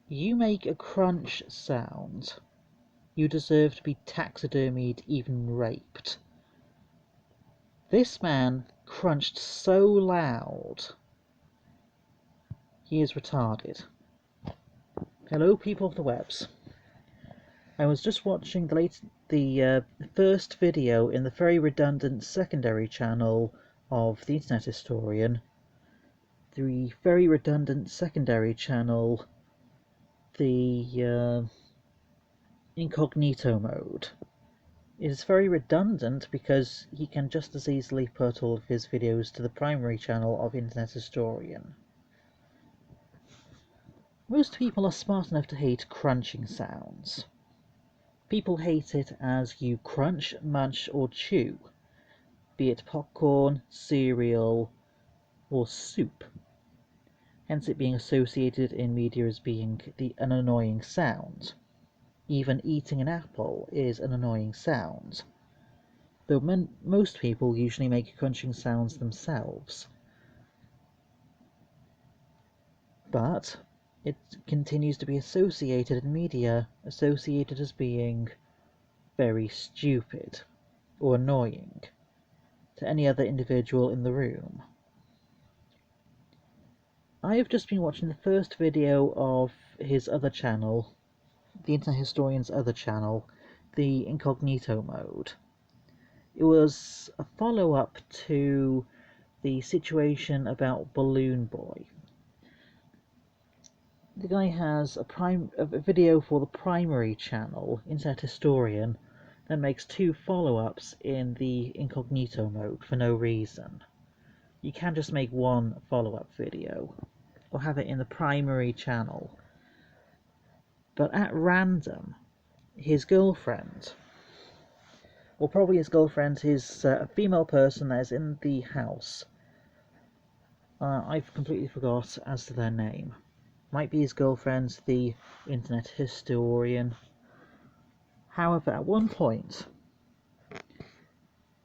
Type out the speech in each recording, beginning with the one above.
You make a crunch sound. You deserve to be taxidermied, even raped. This man crunched so loud, he is retarded. Hello, people of the webs. I was just watching the first video in the very redundant secondary channel of the Internet Historian. The very redundant secondary channel, the incognito mode. It is very redundant because he can just as easily put all of his videos to the primary channel of Internet Historian. Most people are smart enough to hate crunching sounds. People hate it as you crunch, munch, or chew, be it popcorn, cereal, or soup, hence it being associated in media as being an annoying sound. Even eating an apple is an annoying sound, though most people usually make crunching sounds themselves. But it continues to be associated in media, associated as being very stupid or annoying to any other individual in the room. I have just been watching the first video of his other channel, the Internet Historian's other channel, the incognito mode. It was a follow-up to the situation about Balloon Boy. The guy has a video for the primary channel, Internet Historian, that makes two follow-ups in the incognito mode for no reason. You can just make one follow-up video, or have it in the primary channel. But at random, his girlfriend, or probably his girlfriend, is a female person that is in the house. I've completely forgot as to their name. Might be his girlfriend, the Internet Historian. However, at one point,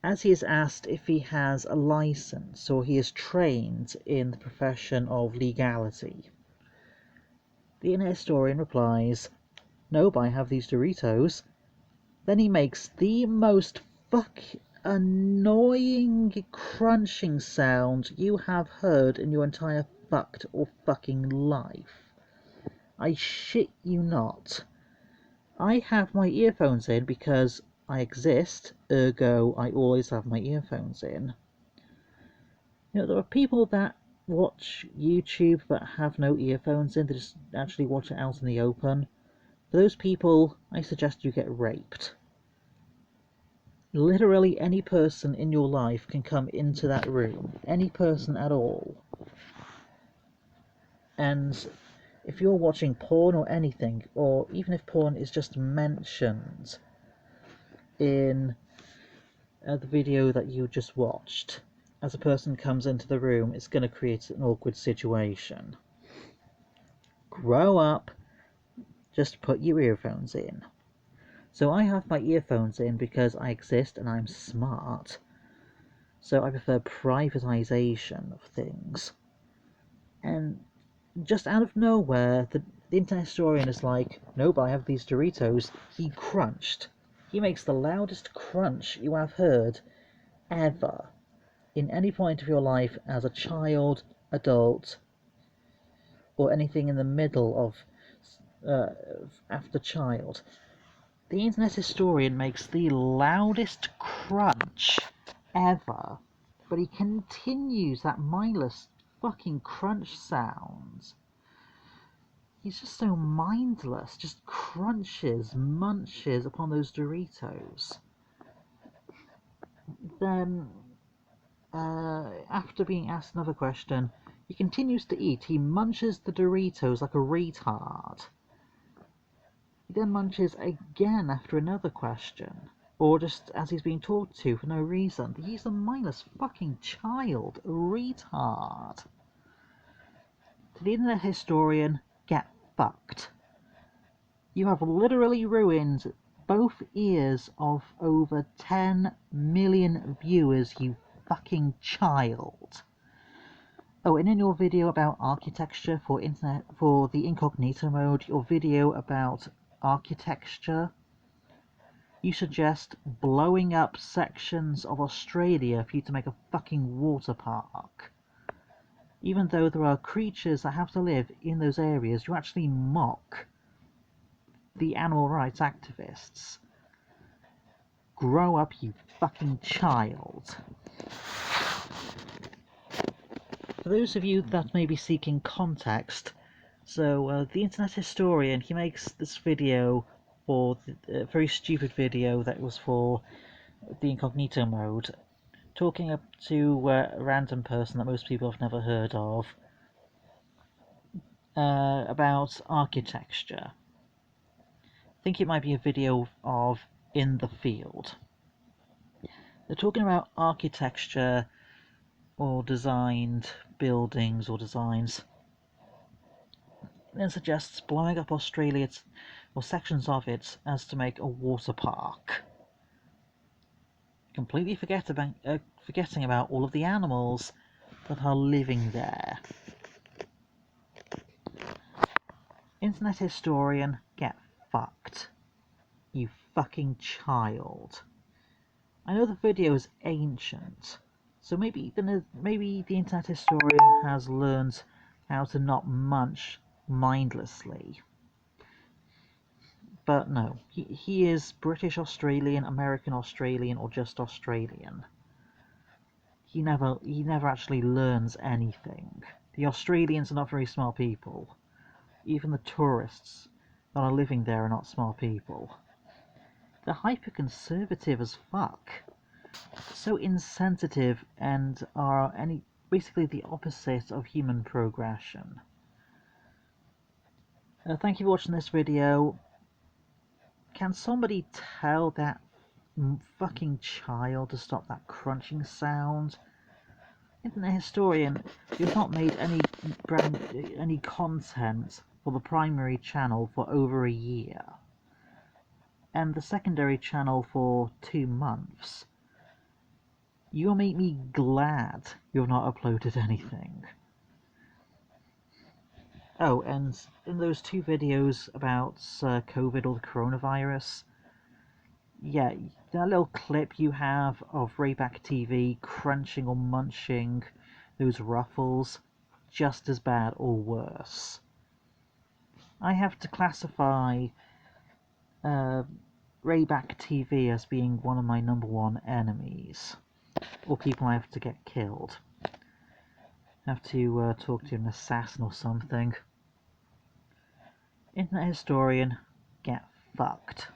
as he is asked if he has a license or he is trained in the profession of legality, the Internet Historian replies, "No, but I have these Doritos." Then he makes the most annoying crunching sound you have heard in your entire fucked or fucking life. I shit you not. I have my earphones in because I exist, ergo I always have my earphones in. You know, there are people that watch YouTube but have no earphones in, they just actually watch it out in the open. For those people, I suggest you get raped. Literally any person in your life can come into that room, any person at all. And if you're watching porn or anything, or even if porn is just mentioned in the video that you just watched, as a person comes into the room, it's going to create an awkward situation. Grow up, just put your earphones in. So I have my earphones in because I exist and I'm smart. So I prefer privatization of things. And just out of nowhere, the Internet Historian is like, "No, but I have these Doritos." He crunched. He makes the loudest crunch you have heard ever in any point of your life as a child, adult, or anything in the middle of after child. The Internet Historian makes the loudest crunch ever, but he continues that mindless fucking crunch sound. He's just so mindless, just crunches, munches upon those Doritos. Then, after being asked another question, he continues to eat. He munches the Doritos like a retard. He then munches again after another question, or just as he's being talked to for no reason. He's a mindless fucking child, a retard. To the Internet Historian, get fucked. You have literally ruined both ears of over 10 million viewers, you fucking child. Oh, and in your video about architecture for the incognito mode, your video about architecture, you suggest blowing up sections of Australia for you to make a fucking water park. Even though there are creatures that have to live in those areas, you actually mock the animal rights activists. Grow up, you fucking child. For those of you that may be seeking context, so the internet historian, he makes this video for a very stupid video that was for the incognito mode, talking up to a random person that most people have never heard of about architecture. I think it might be a video of In the Field. They're talking about architecture or designed buildings or designs, then suggests blowing up Australia or sections of it as to make a water park, completely forgetting about all of the animals that are living there. Internet historian, get fucked, you fucking child. I know the video is ancient, so maybe the internet historian has learned how to not munch mindlessly. But no, he is British Australian, American Australian, or just Australian. He never actually learns anything. The Australians are not very smart people. Even the tourists that are living there are not smart people. They're hyper-conservative as fuck. So insensitive and are basically the opposite of human progression. Thank you for watching this video. Can somebody tell that fucking child to stop that crunching sound? Internet historian, you've not made any content for the primary channel for over a year, and the secondary channel for 2 months. You'll make me glad you've not uploaded anything. Oh, and in those 2 videos about COVID or the coronavirus, yeah, that little clip you have of Rayback TV crunching or munching those ruffles, just as bad or worse. I have to classify Rayback TV as being one of my #1 enemies, or people I have to get killed. I have to talk to an assassin or something. Internet historian, get fucked.